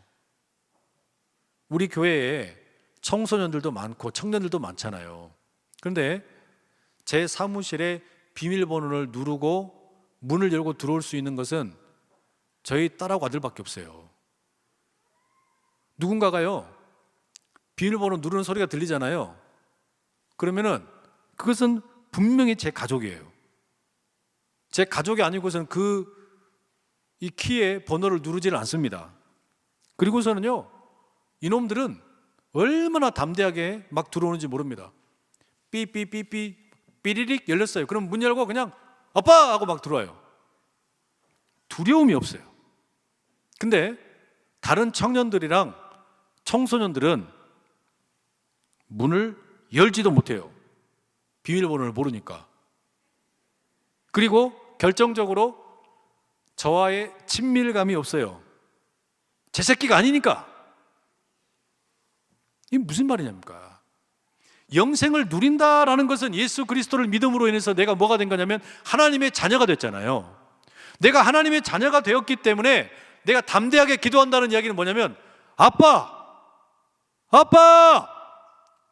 우리 교회에 청소년들도 많고 청년들도 많잖아요. 그런데 제 사무실에 비밀번호를 누르고 문을 열고 들어올 수 있는 것은 저희 딸하고 아들밖에 없어요. 누군가가요, 비밀번호 누르는 소리가 들리잖아요. 그러면은 그것은 분명히 제 가족이에요. 제 가족이 아니고서는 이 키에 번호를 누르지를 않습니다. 그리고서는요, 이놈들은 얼마나 담대하게 막 들어오는지 모릅니다. 삐삐삐삐 삐리릭 열렸어요. 그럼 문 열고 그냥 아빠! 하고 막 들어와요. 두려움이 없어요. 근데 다른 청년들이랑 청소년들은 문을 열지도 못해요. 비밀번호를 모르니까. 그리고 결정적으로 저와의 친밀감이 없어요. 제 새끼가 아니니까. 이게 무슨 말이냐니까. 영생을 누린다라는 것은 예수 그리스도를 믿음으로 인해서 내가 뭐가 된 거냐면 하나님의 자녀가 됐잖아요. 내가 하나님의 자녀가 되었기 때문에 내가 담대하게 기도한다는 이야기는 뭐냐면 아빠!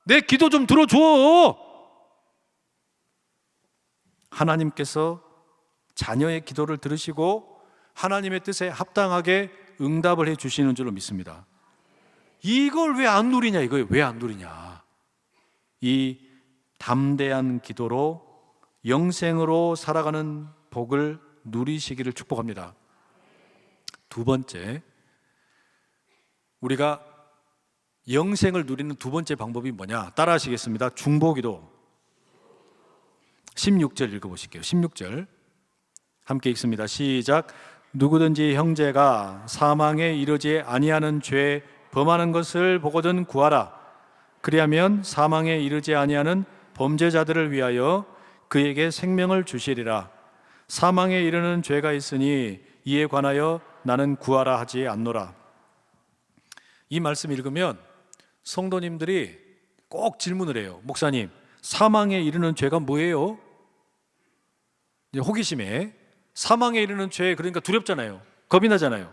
내 기도 좀 들어줘! 하나님께서 자녀의 기도를 들으시고 하나님의 뜻에 합당하게 응답을 해 주시는 줄로 믿습니다. 이걸 왜 안 누리냐, 이거예요. 왜 안 누리냐. 이 담대한 기도로 영생으로 살아가는 복을 누리시기를 축복합니다. 두 번째, 우리가 영생을 누리는 두 번째 방법이 뭐냐? 따라 하시겠습니다. 중보기도. 16절 읽어보실게요. 16절 함께 읽습니다. 시작. 누구든지 형제가 사망에 이르지 아니하는 죄 범하는 것을 보거든 구하라. 그리하면 사망에 이르지 아니하는 범죄자들을 위하여 그에게 생명을 주시리라. 사망에 이르는 죄가 있으니 이에 관하여 나는 구하라 하지 않노라. 이 말씀 읽으면 성도님들이 꼭 질문을 해요. 목사님, 사망에 이르는 죄가 뭐예요? 호기심에 사망에 이르는 죄, 그러니까 두렵잖아요. 겁이 나잖아요.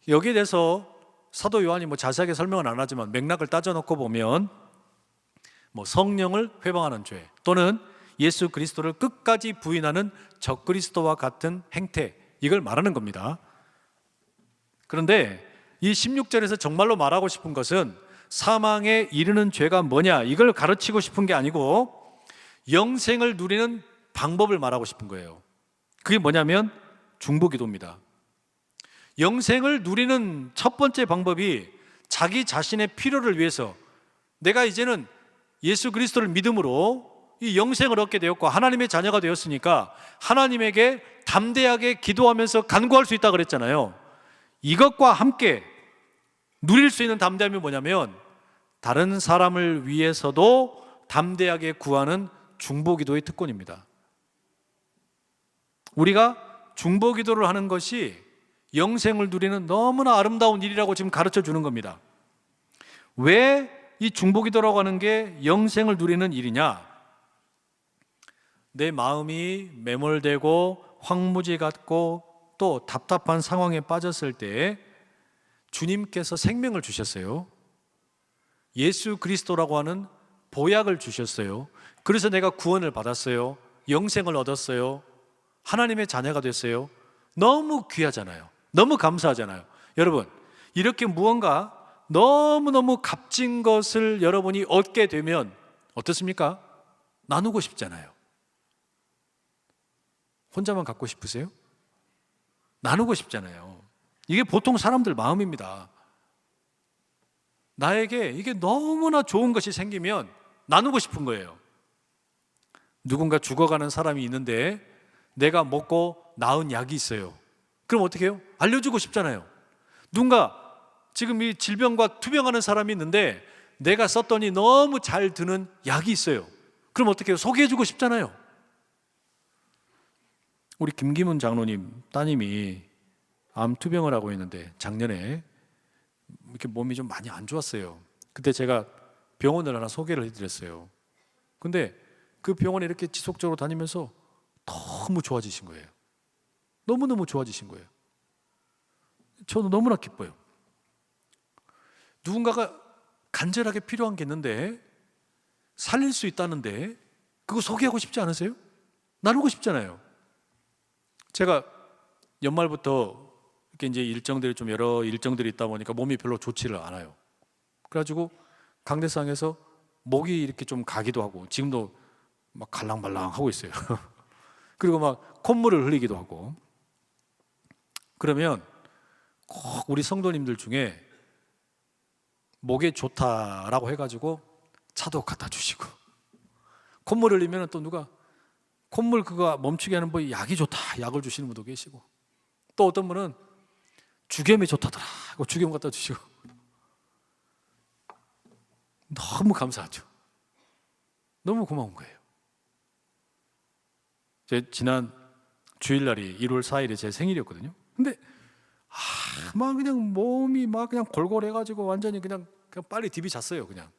여기에 대해서 사도 요한이 자세하게 설명은 안 하지만 맥락을 따져놓고 보면 성령을 회방하는 죄, 또는 예수 그리스도를 끝까지 부인하는 적그리스도와 같은 행태, 이걸 말하는 겁니다. 그런데 이 16절에서 정말로 말하고 싶은 것은 사망에 이르는 죄가 뭐냐, 이걸 가르치고 싶은 게 아니고 영생을 누리는 방법을 말하고 싶은 거예요. 그게 뭐냐면 중보기도입니다. 영생을 누리는 첫 번째 방법이 자기 자신의 필요를 위해서, 내가 이제는 예수 그리스도를 믿음으로 이 영생을 얻게 되었고 하나님의 자녀가 되었으니까 하나님에게 담대하게 기도하면서 간구할 수 있다 그랬잖아요. 이것과 함께 누릴 수 있는 담대함이 뭐냐면 다른 사람을 위해서도 담대하게 구하는 중보기도의 특권입니다. 우리가 중보기도를 하는 것이 영생을 누리는 너무나 아름다운 일이라고 지금 가르쳐 주는 겁니다. 왜 이 중보기도라고 하는 게 영생을 누리는 일이냐? 내 마음이 매몰되고 황무지 같고 또 답답한 상황에 빠졌을 때 주님께서 생명을 주셨어요. 예수 그리스도라고 하는 보약을 주셨어요. 그래서 내가 구원을 받았어요. 영생을 얻었어요. 하나님의 자녀가 됐어요. 너무 귀하잖아요. 너무 감사하잖아요. 여러분, 이렇게 무언가 너무너무 값진 것을 여러분이 얻게 되면 어떻습니까? 나누고 싶잖아요. 혼자만 갖고 싶으세요? 나누고 싶잖아요. 이게 보통 사람들 마음입니다. 나에게 이게 너무나 좋은 것이 생기면 나누고 싶은 거예요. 누군가 죽어가는 사람이 있는데 내가 먹고 나은 약이 있어요. 그럼 어떻게 해요? 알려주고 싶잖아요. 누군가 지금 이 질병과 투병하는 사람이 있는데 내가 썼더니 너무 잘 드는 약이 있어요. 그럼 어떻게 해요? 소개해주고 싶잖아요. 우리 김기문 장로님 따님이 암 투병을 하고 있는데 작년에 이렇게 몸이 좀 많이 안 좋았어요. 그때 제가 병원을 하나 소개를 해드렸어요. 근데 그 병원에 이렇게 지속적으로 다니면서 너무 좋아지신 거예요. 너무너무 좋아지신 거예요. 저도 너무나 기뻐요. 누군가가 간절하게 필요한 게 있는데 살릴 수 있다는데 그거 소개하고 싶지 않으세요? 나누고 싶잖아요. 제가 연말부터 이렇게 이제 일정들이 좀 여러 일정들이 있다 보니까 몸이 별로 좋지를 않아요. 그래가지고 강대상에서 목이 이렇게 좀 가기도 하고 지금도 막 갈랑말랑 하고 있어요. 그리고 막 콧물을 흘리기도 하고. 그러면 꼭 우리 성도님들 중에 목에 좋다라고 해가지고 차도 갖다 주시고, 콧물 흘리면 또 누가 콧물 그거 멈추게 하는 뭐 약이 좋다 약을 주시는 분도 계시고, 또 어떤 분은 주겸이 좋다더라 하고 주겸 갖다 주시고. 너무 감사하죠. 너무 고마운 거예요. 제 지난 주일날이 1월 4일이 제 생일이었거든요. 근데 막 그냥 몸이 막 그냥 골골해가지고 완전히 그냥 빨리 디비 잤어요. 그냥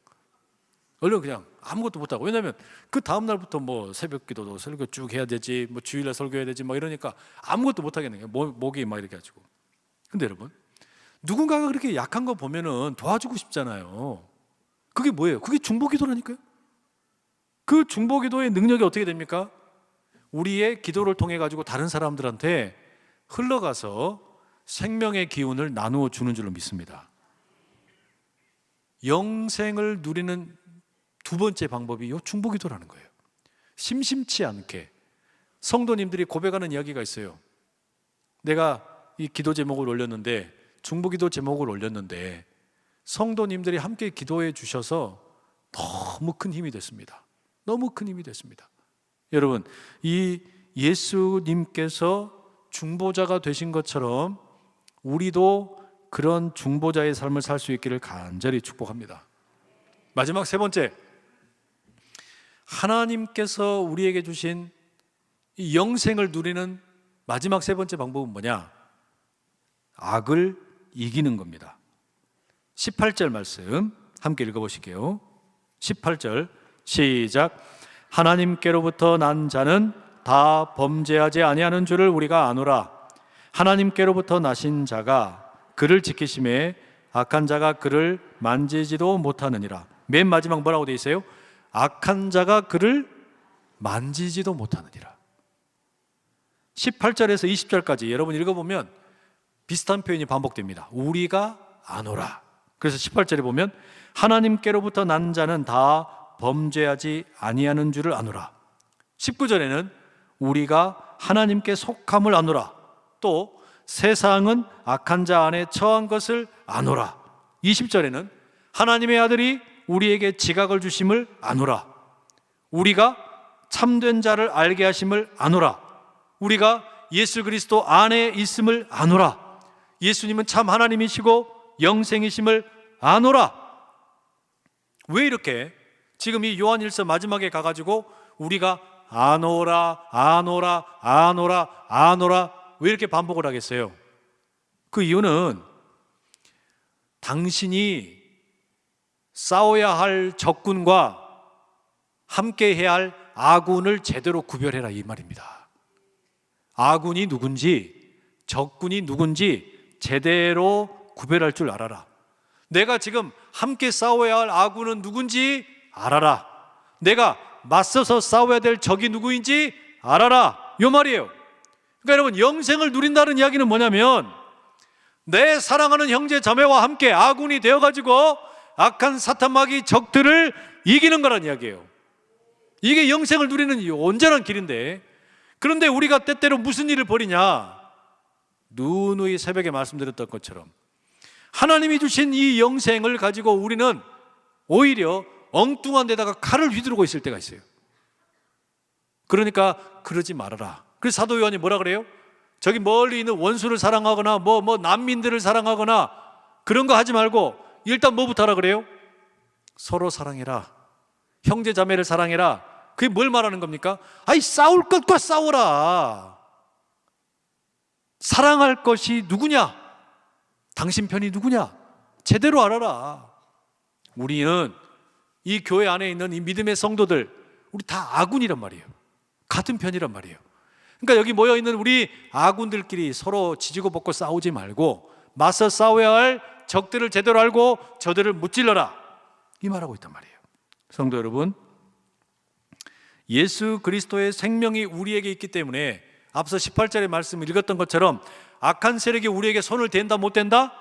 얼른 그냥 아무것도 못하고. 왜냐하면 그 다음 날부터 뭐 새벽기도도 설교 쭉 해야 되지, 뭐 주일날 설교해야 되지, 뭐 이러니까 아무것도 못 하겠는 거예요. 목이 막 이렇게 가지고. 근데 여러분, 누군가가 그렇게 약한 거 보면은 도와주고 싶잖아요. 그게 뭐예요? 그게 중보기도라니까요. 그 중보기도의 능력이 어떻게 됩니까? 우리의 기도를 통해 가지고 다른 사람들한테 흘러가서 생명의 기운을 나누어 주는 줄로 믿습니다. 영생을 누리는 두 번째 방법이 이 중보기도라는 거예요. 심심치 않게 성도님들이 고백하는 이야기가 있어요. 내가 이 기도 제목을 올렸는데, 중보기도 제목을 올렸는데 성도님들이 함께 기도해 주셔서 너무 큰 힘이 됐습니다. 너무 큰 힘이 됐습니다. 여러분, 이 예수님께서 중보자가 되신 것처럼 우리도 그런 중보자의 삶을 살 수 있기를 간절히 축복합니다. 마지막 세 번째, 하나님께서 우리에게 주신 이 영생을 누리는 마지막 세 번째 방법은 뭐냐? 악을 이기는 겁니다. 18절 말씀 함께 읽어보실게요. 18절 시작. 하나님께로부터 난 자는 다 범죄하지 아니하는 줄을 우리가 아노라. 하나님께로부터 나신 자가 그를 지키심에 악한 자가 그를 만지지도 못하느니라. 맨 마지막 뭐라고 되어 있어요? 악한 자가 그를 만지지도 못하느니라. 18절에서 20절까지 여러분 읽어보면 비슷한 표현이 반복됩니다. 우리가 아노라. 그래서 18절에 보면 하나님께로부터 난 자는 다 범죄하지 아니하는 줄을 아노라. 19절에는 우리가 하나님께 속함을 아노라. 또 세상은 악한 자 안에 처한 것을 아노라. 20절에는 하나님의 아들이 우리에게 지각을 주심을 아노라. 우리가 참된 자를 알게 하심을 아노라. 우리가 예수 그리스도 안에 있음을 아노라. 예수님은 참 하나님이시고 영생이심을 아노라. 왜 이렇게 지금 이 요한일서 마지막에 가가지고 우리가 아노라 아노라 아노라 아노라 왜 이렇게 반복을 하겠어요? 그 이유는 당신이 싸워야 할 적군과 함께 해야 할 아군을 제대로 구별해라 이 말입니다. 아군이 누군지 적군이 누군지 제대로 구별할 줄 알아라. 내가 지금 함께 싸워야 할 아군은 누군지 알아라. 내가 맞서서 싸워야 될 적이 누구인지 알아라, 이 말이에요. 그러니까 여러분, 영생을 누린다는 이야기는 뭐냐면 내 사랑하는 형제 자매와 함께 아군이 되어가지고 악한 사탄 마귀 적들을 이기는 거란 이야기예요. 이게 영생을 누리는 이 온전한 길인데, 그런데 우리가 때때로 무슨 일을 벌이냐? 누누이 새벽에 말씀드렸던 것처럼 하나님이 주신 이 영생을 가지고 우리는 오히려 엉뚱한 데다가 칼을 휘두르고 있을 때가 있어요. 그러니까 그러지 말아라. 그래서 사도 요한이 뭐라 그래요? 저기 멀리 있는 원수를 사랑하거나 난민들을 사랑하거나 그런 거 하지 말고 일단 뭐부터 하라 그래요? 서로 사랑해라. 형제 자매를 사랑해라. 그게 뭘 말하는 겁니까? 아이, 싸울 것과 싸워라. 사랑할 것이 누구냐? 당신 편이 누구냐? 제대로 알아라. 우리는 이 교회 안에 있는 이 믿음의 성도들, 우리 다 아군이란 말이에요. 같은 편이란 말이에요. 그러니까 여기 모여있는 우리 아군들끼리 서로 지지고 볶고 싸우지 말고 맞서 싸워야 할 적들을 제대로 알고 저들을 무찔러라, 이 말하고 있단 말이에요. 성도 여러분, 예수 그리스도의 생명이 우리에게 있기 때문에 앞서 18절의 말씀을 읽었던 것처럼 악한 세력이 우리에게 손을 댄다 못 댄다?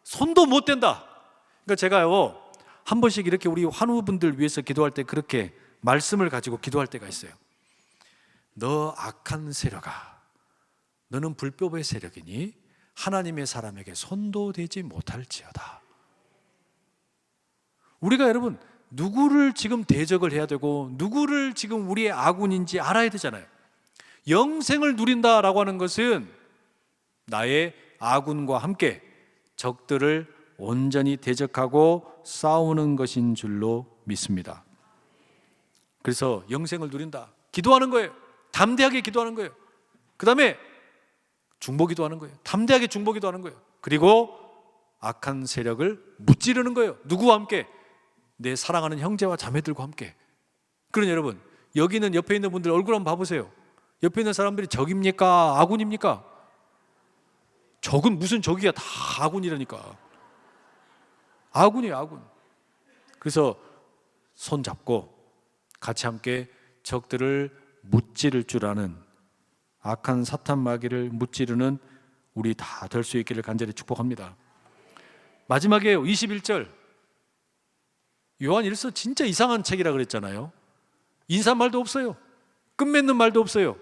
손도 못 댄다. 그러니까 제가요, 한 번씩 이렇게 우리 환우분들 위해서 기도할 때 그렇게 말씀을 가지고 기도할 때가 있어요. 너 악한 세력아, 너는 불법의 세력이니 하나님의 사람에게 손도 대지 못할지어다. 우리가 여러분 누구를 지금 대적을 해야 되고 누구를 지금 우리의 아군인지 알아야 되잖아요. 영생을 누린다라고 하는 것은 나의 아군과 함께 적들을 온전히 대적하고 싸우는 것인 줄로 믿습니다. 그래서 영생을 누린다, 기도하는 거예요. 담대하게 기도하는 거예요. 그 다음에 중보기도 하는 거예요. 담대하게 중보기도 하는 거예요. 그리고 악한 세력을 무찌르는 거예요. 누구와 함께? 내 사랑하는 형제와 자매들과 함께. 그러니 여러분, 여기는 옆에 있는 분들 얼굴 한번 봐보세요. 옆에 있는 사람들이 적입니까? 아군입니까? 적은 무슨 적이야, 다 아군이라니까. 아군이에요, 아군. 그래서 손 잡고 같이 함께 적들을 무찌를 줄 아는, 악한 사탄 마귀를 무찌르는 우리 다 될 수 있기를 간절히 축복합니다. 마지막에 21절, 요한일서 진짜 이상한 책이라 그랬잖아요. 인사말도 없어요. 끝맺는 말도 없어요.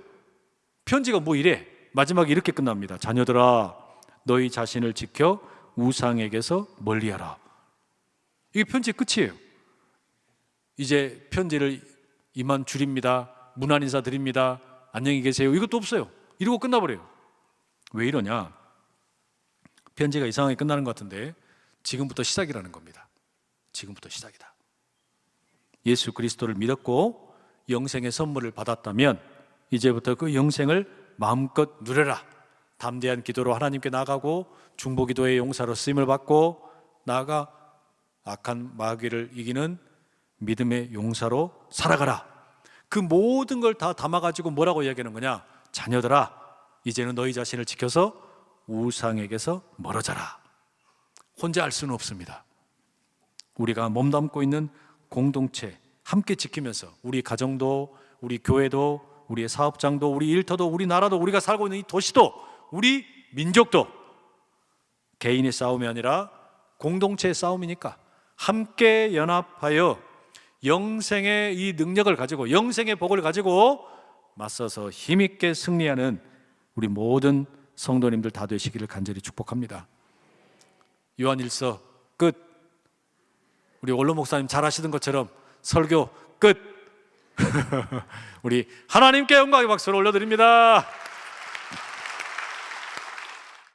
편지가 뭐 이래? 마지막에 이렇게 끝납니다. 자녀들아, 너희 자신을 지켜 우상에게서 멀리하라. 이게 편지의 끝이에요. 이제 편지를 이만 줄입니다. 문안 인사 드립니다. 안녕히 계세요. 이것도 없어요. 이러고 끝나버려요. 왜 이러냐? 편지가 이상하게 끝나는 것 같은데 지금부터 시작이라는 겁니다. 지금부터 시작이다. 예수 그리스도를 믿었고 영생의 선물을 받았다면 이제부터 그 영생을 마음껏 누려라. 담대한 기도로 하나님께 나아가고 중보기도의 용사로 쓰임을 받고 나아가 악한 마귀를 이기는 믿음의 용사로 살아가라. 그 모든 걸 다 담아가지고 뭐라고 이야기하는 거냐? 자녀들아, 이제는 너희 자신을 지켜서 우상에게서 멀어져라. 혼자 할 수는 없습니다. 우리가 몸담고 있는 공동체 함께 지키면서 우리 가정도, 우리 교회도, 우리의 사업장도, 우리 일터도, 우리 나라도, 우리가 살고 있는 이 도시도, 우리 민족도 개인의 싸움이 아니라 공동체의 싸움이니까 함께 연합하여 영생의 이 능력을 가지고, 영생의 복을 가지고 맞서서 힘있게 승리하는 우리 모든 성도님들 다 되시기를 간절히 축복합니다. 요한일서 끝. 우리 원로 목사님 잘 하시던 것처럼 설교 끝. 우리 하나님께 영광의 박수를 올려드립니다.